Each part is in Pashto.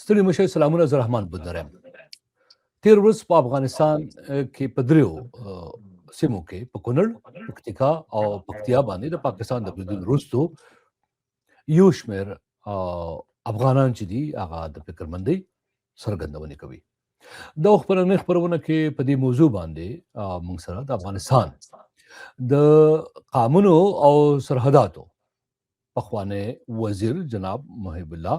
ستړي مشه سلامونه زه رحمان بدرم. تیر ورځ په افغانستان کې په دریو سیمو کې په کونړ، پکتیکا او پکتیا باندې د پاکستان د بریدون وروستو یو شمېر افغانان چې دي هغه د فکرمندۍ څرګندونې کوي. دا خپرونه کې په دې موضوع باندې موږ سره د افغانستان د قانونو او سرحداتو پخوانی وزیر جناب محب الله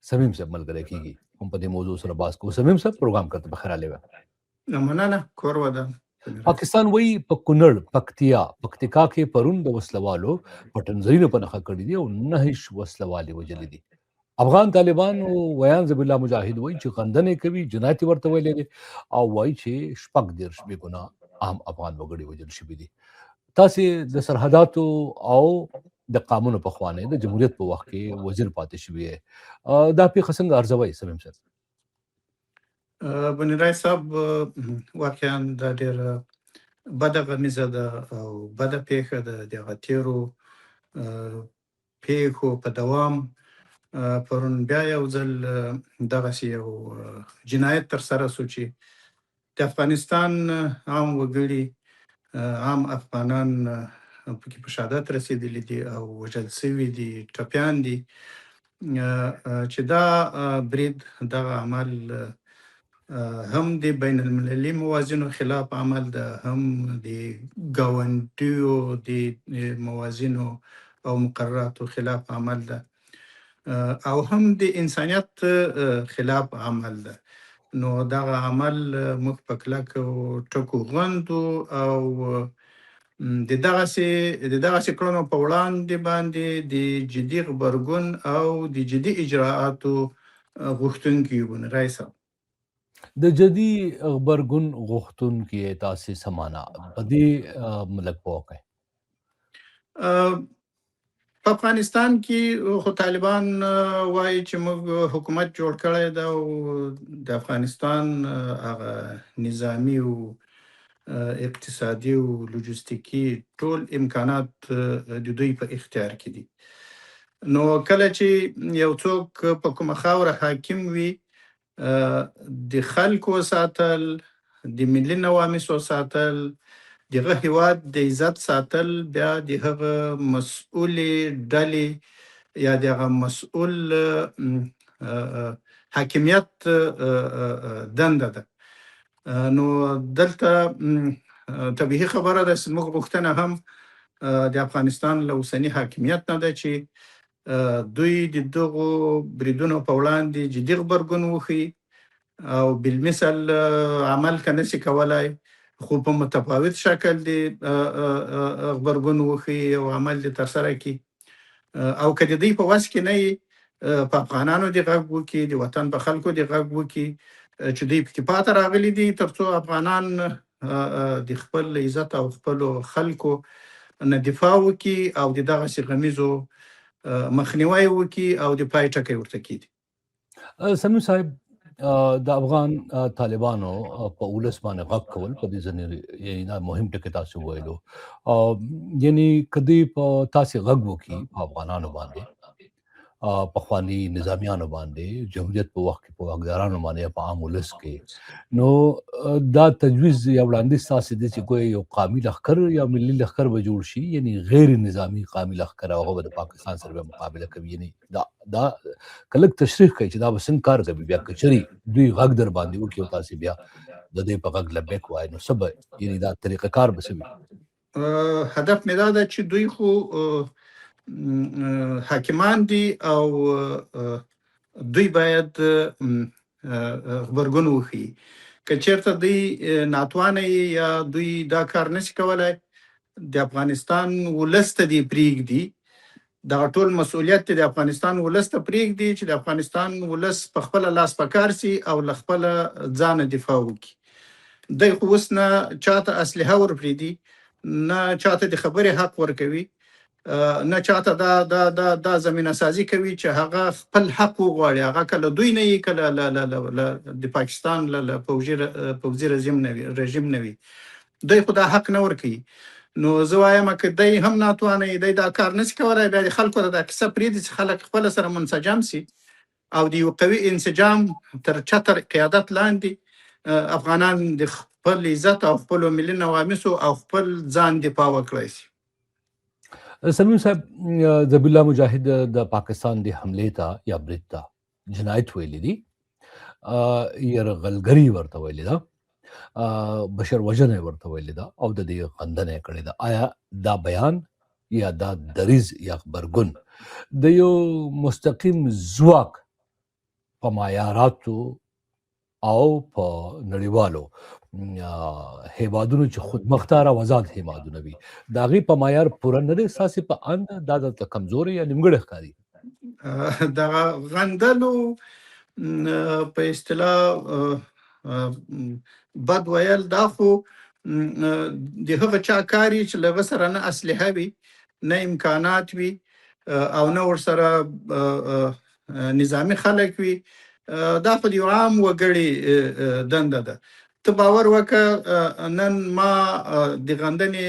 سمیم صاحب ملګری کیږي. هم په دې موضوع سره باز کوو. سمیم صاحب پروګرام کرته بخیر علی مننه کور ودا. پاکستان وی په کونړ، پکتیا، پکتیکا کې پرون د وسلوالو پټنځرینو په نخښه کړی دی او 9 وسلوالې وجلې دي. افغان طالبان او ویان زب الله مجاهد وایي چې غندنې کوي، جنایت ورته ویلې دي او وایي چې شپږ دېرش بې ګناه عام افغان وګړي وجل شوي دي. تاسې د سرحداتو او د قانون په خوانه د جمهوریت په وخت کې وزیر پاتې شوی دا پیښه څنګه ارزوي سمیم صاحب؟ بنیرای صاحب واقعا دا ډېر بده غمیزه ده او بده پیښه ده. د غتیرو پیښو په دوام پرون بیا یو ځل دغه یو جنایت تر سره شو چې د افغانستان عام وګړي، عام افغانان پکې په شهادت رسېدلي دي او وژل شوي دي، ټپیان دي. چې دا برید، دغه عمل هم د بین المللي موازینو خلاف عمل ده، هم د ګاونډیو د موازینو او مقرراتو خلاف عمل ده، او هم د انسانیت خلاف عمل ده. نو دغه عمل موږ په کلکو ټکو غندو او د دغسې کړنو په وړاندې باندې د جدي غبرګون او د جدي اجراءاتو غوښتونکي یو. بنیرای صاحب د جدي غبرګون غوښتونکي تاسې سمانا په دې ملک پوکه په افغانستان کې خو طالبان وایي چې موږ حکومت جوړ کړی ده او د افغانستان هغه نظامی او اقتصادي او لوجستیکي ټول امکانات د دوی په اختیار کې دي. نو کله چې یو څوک په کومه خاوره حاکم وي، د خلکو ساتل، د ملي نواميسو ساتل، دغه هیواد د عزت ساتل بیا د هغه مسؤلې ډلې یا دغه مسؤل حاکمیت دنده ده. نو دلته طبیعي خبره ده چې موږ غوښتنه هم د افغانستان له اوسني حاکمیت نه ده چې دوی د دغو بریدونو په وړاندې جدي غبرګون وښيي او بالمثل عمل که نشي کولای خو په متفاوت شکل د غبرګون وښيي او عمل دې ترسره کړي، او که د دوی په وس کې نه وي په افغانانو د غږ وکړي، د وطن په خلکو د غږ وکړي چې دوی پکې پاته راغلي دي تر څو افغانان د خپل عزت او خپلو خلکو نه دفاع وکړي او د دغسې غمیزو مخنیوی وکړي او د پای ټکی ورته کړي. سمیم صاحب د افغان طالبانو په ولس باندې غږ کول په دې ځنې یعنی مهم ټکی تاسو ویلو، یعنی کدی په تاسو غږ وکړي په افغانانو باندې، پخوانی نظامیانو باندې، جمهوریت په وخت کې په واکدارانو باندې، په عام ولس کې، نو دا تجویز یا وړاندیز تاسې دی چې ګویا یو قومي لښکر یا ملي لښکر به جوړ شي، یعنی غیر نظامي قومي لښکر، هغه به د پاکستان سره به مقابله کوي. یعنی دا که لږ تشریح کوي چې دا به څنګه کار کوي؟ بیا که چېرې دوی غږ در باندې وکړي او تاسې بیا د دوی په غږ لبیک وایي، نو څه به یعنی دا طریقه کار به څه وي؟ هدف مې دا ده چې دوی خو حاکمان دي او دوی باید غبرګون وښيي. که چېرته دوی ناتوانه یا دوی دا کار نشي کولای، د افغانستان ولس ته دې پرېږدي، دغه ټول مسؤلیت د افغانستان ولس ته پرېږدي چې د افغانستان ولس په خپله لاس په کار سي او له خپله ځانه دفاع وکړي. دی خو اوس نه چاته اسلحه ورپرېږدي، نه چاته د خبرې حق ورکوي، نه چاته دا زمینه سازي کوي چې هغه خپل حق وغواړي. هغه کله دوی نه وي، کله د پاکستان له پوځي رژیم نه وي، دوی خو دا حق نه ورکوي. نو زه وایم که دی هم ناتوانه دی دا کار نشي کولای، بیا د خلکو ته دا کیسه پرېږدي چې خلک خپله سره منسجم سي او د یو قوي انسجام تر چتر قیادت لاندې افغانان د خپل عزت او خپل ملي نواميسو او خپل ځان دفاع وکړای شي. سمیم صاحب ذبیح الله مجاهد د پاکستان د حملې ته یا برید ته جنایت ویلي دي، یرغلګري ورته ویلې ده، بشر وژنه ورته ویلې ده او د دې غندنه کړې ده. آیا دا بیان یا دا دریز یا خبرګون د یو مستقیم ځواک په معیاراتو او په نړیوالو هیوادونو چې خودمختار او آزاد هیوادونه وي د هغې په معیار پوره نه دی؟ ستاسې په اند دا درته کمزوري یا نیمګړی ښکاري؟ دغه غندلو په اصطلاح بد ویل دا خو د هغه چا کار چې له هغه سره نه اسلحه وي، نه امکانات وي او نه ورسره نظامي خلک وي. دا په یو عام وګړي دنده ده. ته باور وکړه نن ما د غندنې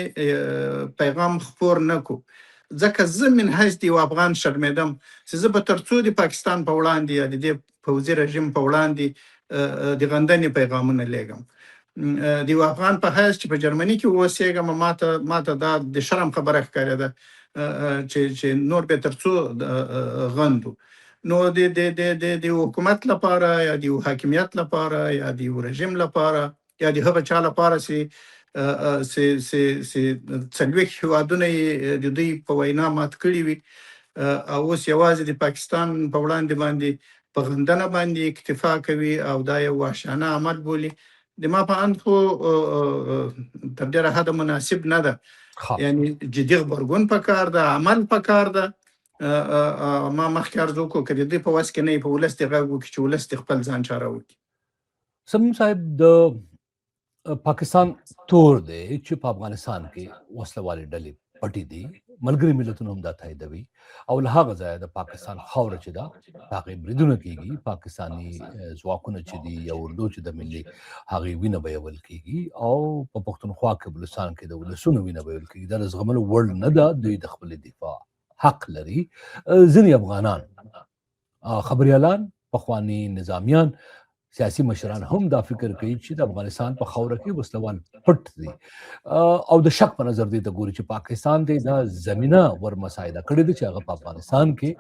پیغام خپور نه کو، ځکه زه من حیث د یو افغان شرمېدم چې زه به تر څو د پاکستان په وړاندې یا د دې پوځي رژیم په وړاندې د غندنې پیغامونه لیږم. د یو افغان په حیث چې په جرمني کې اوسېږم، ماته دا د شرم خبره ښکارېده چې نور به تر څو غندو. نو د حکومت لپاره یا د حاکمیت لپاره یا د رژیم لپاره یا د هغه چا لپاره چې څلوېښت هېوادونه یې د دوی په وینا مات کړي وي او اوس یوازې د پاکستان په وړاندې باندې په غندنه باندې اکتفا کوي او دا یو وحشانه عمل بولي. د ما په اند خو تر ډېره حده مناسب نه ده. یعنی جدي غبرګون پکار ده، عمل پکار ده. ما مخکې عرض وکړو که د دوی په وس کې نه وي په ولس دې غږ وکړي چې ولس دې خپل ځان چاره وکړي. سمیم صاحب د پاکستان تور دی چې په افغانستان کې وسله والې ډلې پټې دي، ملګري ملتونه هم دا تاییدوي او له هغه ځایه د پاکستان خاوره چې ده په هغې بریدونه کېږي، پاکستاني ځواکونه چې دي یا اردو چې د ملي هغې وینه بهول کېږي او په پښتونخوا کې بلوچستان کې د ولسونو وینه بهول کېږي. دا د زغملو وړ نه ده. دوی د خپل دفاع حق لري. ځینې افغانان خبریالان، پخواني نظامیان، سیاسي مشران هم دا فکر کوي چې د افغانستان په خاوره کې وسلوال پټ دي او د شک په نظر دې ته ګوري چې پاکستان ته دا زمینه ور مساعده کړې ده چې هغه په افغانستان کې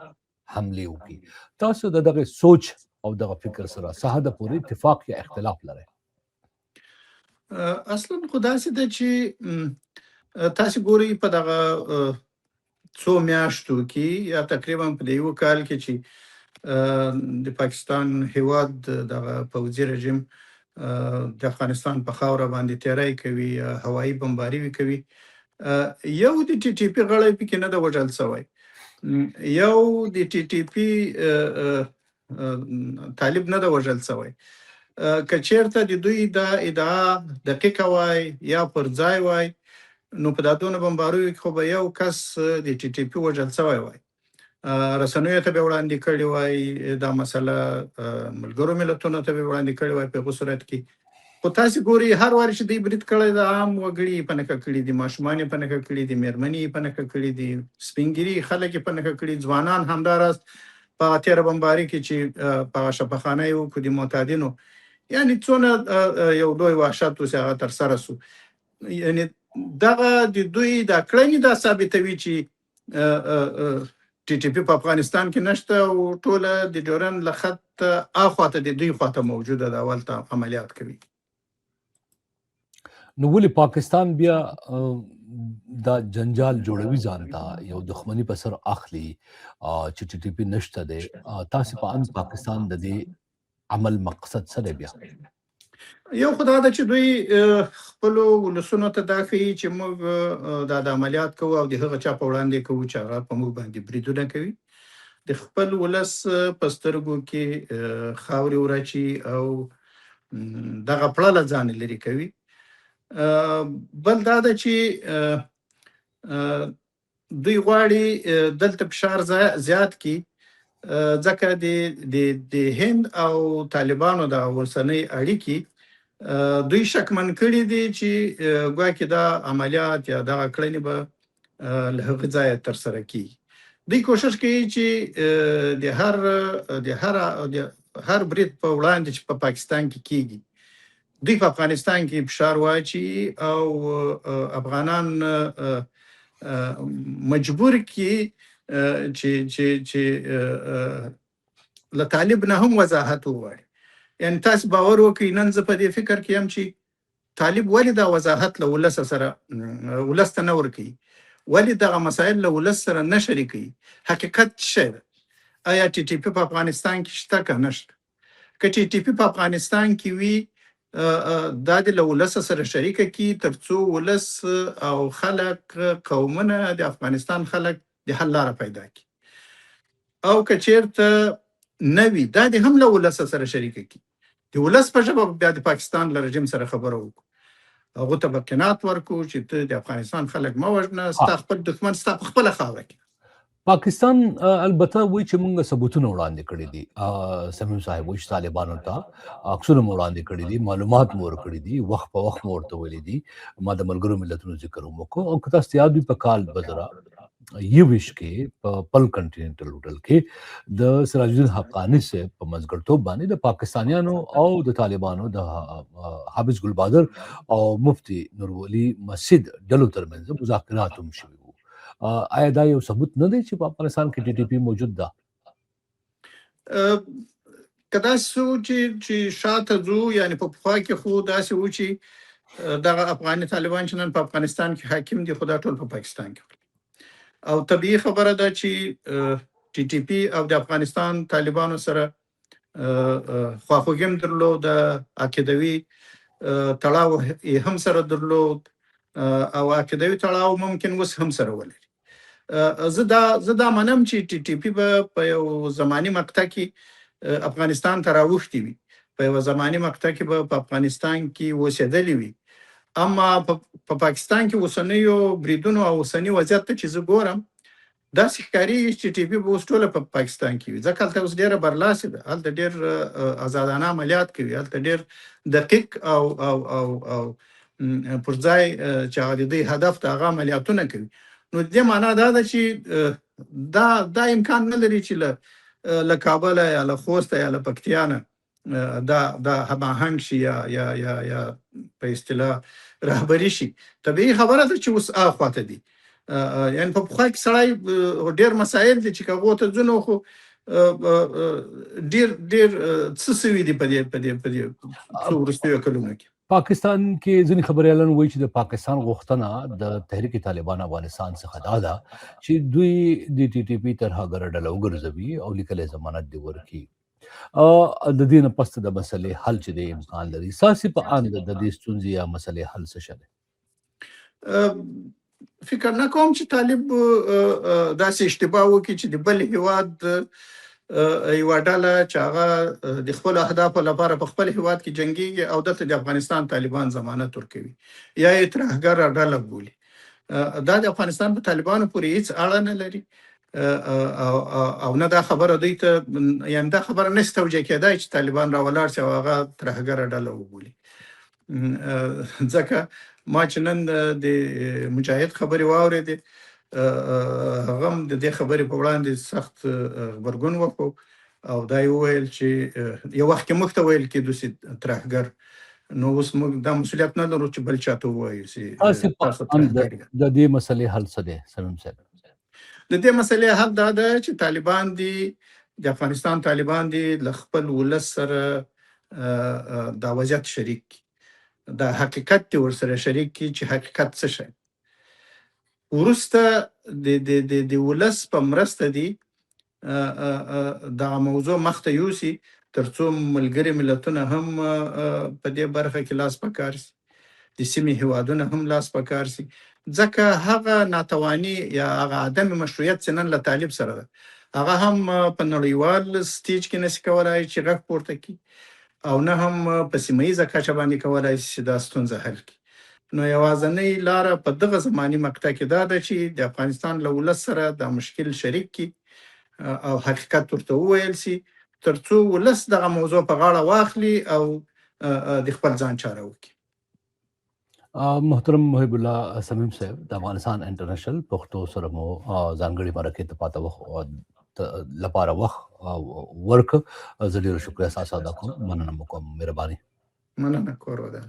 حملې وکړي. تاسو د دغه سوچ او دغه فکر سره څه حده پورې اتفاق یا اختلاف لرئ؟ اصلا خو داسې ده چې تاسو ګورئ په دغه څو میاشتو کې یا تقریبا په یو کال کې چې د پاکستان هیواد دغه پوځي رژیم د افغانستان په خاوره باندې تیری کوي یا هوایي بمباري کوي، یو د ټي ټي پی غړی پکې نه ده وژل شوی، یو د ټي ټي پی طالب نه ده وژل شوی. که چېرته د دوی دا ادعا دقیقه وای یا پر ځای وای نو په دادونه بمباریو کې خو به یو کس د ټي ټي پی وژل شوی وای، رسنیو ته به وړاندې کړې وای دا مسله، ملګرو ملتونو ته به وړاندې کړې وای. په هغه صورت کې خو تاسو ګورئ هر وار چې دوی برید کړی د عام وګړي په نښه کړي دي، ماشومان یې په نښه کړي دي، مېرمنې یې په نښه کړي دي، سپین ږیري خلک یې په نښه کړي، ځوانان همداراز په تېره بمباري کې چې په شفاخانه یې وکړو د معتادینو، یعنې څونه یو لوی وحشت اوس هغه ترسره سو. یعنې دغه د دوی دا کړنې دا ثابتوي چې ټي ټي پی په افغانستان کې نشته او ټوله د ډیورنډ له خط اخواته د دوی خواته موجوده ده، اولته عملیات کوي. نو ولې پاکستان بیا دا جنجال جوړوي ځان ته، یو دښمني په سر اخلي چې ټي ټي پی نشته دی؟ تاسو په اند پاکستان د دې عمل مقصد څه دی بیا؟ یو خدا ده چې دوی خپل ولسونو ته دا ښیي چې موږ دا د عملیات کوو او د هغه چا په وړاندې کوو چې هغه په موږ باندې بریدونه کوي. د خپل ولس په سترګو کې خاورې وراچي او دغه پړله ځان لرې کوي. بل دا ده چې دوی غواړي دلته فشار زیات کړي، ځکه د هند او طالبانو د اوسنۍ اړیکې دوی شکمن کړي دي چې ګواکې دا عملیات یا دغه کړنې به له هغه ځایه ترسره کیږي. دوی کوشش کوي چې د هر برید په وړاندې چې په پاکستان کې کیږي دوی په افغانستان کې فشار واچي او افغانان مجبور کی چې له طالب نه هم وضاحت وغواړي. یعنی تاسو باور وکړئ نن زه په دې فکر کې یم چې طالب ولې دا وضاحت له ولس سره ولس ته نه ورکوي، ولې دغه مسایل له ولس سره نه شریکوي. حقیقت څه شی ده؟ آیا ټي ټي پی په افغانستان کې شته که نشته؟ که ټي ټي پی په افغانستان کې وي دا د له ولس سره شریکه کی ترڅو ولس او خلک قومونه د افغانستان خلک د حل لاره پیدا کړي. او که چیرته نه وي دا د هم له ولس سره شریکه کی د ولس په ژبه بیا د پاکستان له رژیم سره خبره وکړو، هغه ته به قناعت ورکړو چې ته د افغانستان خلک مه وژنه، ستا خپل دښمن ستا په خپله خاوره کې. پاکستان البته وایي چې موږ ثبوتونه وړاندې کړي دي. سمیم صاحب وایي چې طالبانو ته عکسونه مو وړاندې کړي دي، معلومات مو ورکړي دي، وخت په وخت مو ورته ویلي دي. ما د ملګرو ملتونو ذکر هم وکړو. او که تاسو یاد وي په کال 2020 کې په پل کنټیننټل هوټل کې د سراج الدین حقانی صاحب په مزګړتوب باندې د پاکستانیانو او د طالبانو د حافظ ګل بادر او مفتی نورولي مسجد ډلو ترمنځ مذاکرات هم شوي وو. آیا دا یو ثبوت نه دی چې په افغانستان کې ټي ټي پی موجود ده؟ که داسې وو چې شاته ځو، یعنی په پخوا کې خو داسې وو چې دغه افغاني طالبان چې نن په افغانستان کې حاکم دي خو دا ټول په پاکستان کې او طبیعي خبره ده چې ټي ټي پی او د افغانستان طالبانو سره خواخوږي هم درلود، عقیدوي تړاو یې هم سره درلود او عقیدوي تړاو ممکن اوس هم سره ولري. زه دا منم چې ټي ټي پی به په یو زماني مقطع کې افغانستان ته راوښتي وي، په یو زماني مقطع کې به په افغانستان کې اوسېدلي وي. اما په پاکستان کې اوسنیو بریدونو او اوسنی وضعیت ته چې زه ګورم داسې ښکارېږي چې ټي پی به اوس ټوله په پاکستان کې وي، ځکه هلته اوس ډېره برلاسې ده، هلته ډېر ازادانه عملیات کوي، هلته ډېر دقیق او پر ځای چې هغه د دوی هدف د هغه عملیاتونه کوي. نو د دې معنا دا ده چې دا امکان نه لري چې له کابله یا له خوسته یا له پکتیا نه دا هماهنګ شي یا په اصطلاح رهبري شي. طبیعي خبره ده چې اوس اخواته دي. یعنی په پخوا کې سړی ډېر مسایل دي چې که هغو ته ځو نو خو ډېر څه سوي دي په دې څو وروستیو کلونو کې. پاکستان کې ځینې خبریالان وایي چې د پاکستان غوښتنه د تحریک طالبان افغانستان څخه دا ده چې دوی د ټي ټي پی ترهګره ډله وګرځوي او لیکلی ضمانت دې ورکړي. د دې نه پس د مسلې حل چې دی امکان لري. ستاسې په اند د دې ستونزې یا مسلې حل څه شی دی؟ فکر نه کوم چې طالب داسې اشتباه وکړي چې د بل هیواد یوه ډله چې هغه د خپلو اهدافو لپاره په خپل هیواد کې جنګېږي او دلته د افغانستان طالبان ضمانت ورکوي یا یې ترهګره ډله بولي. دا د افغانستان په طالبانو پورې هیڅ اړه نه لري او نه دا خبره دوی ته، یعنې دا خبره نشي توجیه کېدای چې طالبان راولاړ شي او هغه ترهګره ډله وبولي. ځکه ما چې نن د مجاهد خبرې واورېدې هغه هم د دې خبرې په وړاندې سخت غبرګون وکړو او دا یې وویل چې یو وخت کې موږ ته ویل کېدو چې ترهګر، نو اوس موږ دا مسؤلیت نه لرو چې بل چا ته ووایو چې تاسو ترهګر یاست. د دې مسلې حل څه دی سمیم صاحب؟ د دې مسلې حل دا ده چې طالبان دي، د افغانستان طالبان دي له خپل ولس سره دا وضعیت شریک کړي، دا حقیقت دې ورسره شریک کړي چې حقیقت څه شی. وروسته د ولس په مرسته دي دغه موضوع مخته یوسي ترڅو ملګري ملتونه هم په دې برخه کې لاس په کار سي، د سیمې هیوادونه هم لاس په کار سي، ځکه هغه ناتواني یا هغه عدم مشروعیت چې نن له طالب سره ده هغه هم په نړیوال سټیج کې نشي کولای چې غږ پورته کړي او نه هم په سیمه ییزه کچه باندې کولای شي چې دا ستونزه حل کړي. نو یوازینۍ لاره په دغه زماني مقطع کې دا ده چې د افغانستان له ولس سره دا مشکل شریک کړي او حقیقت ورته وویل سي ترڅو ولس دغه موضوع په غاړه واخلي او د خپل ځان چاره وکړي. محترم محب الله سمیم صاحب د افغانستان انټرنیشنل پښتو سره مو ځانګړي مرکه ته پاته وخت لپاره وخت ورک زه ډیر شکریہ تاسو ادا کوم مننه کوم مهرباني مننه کور وده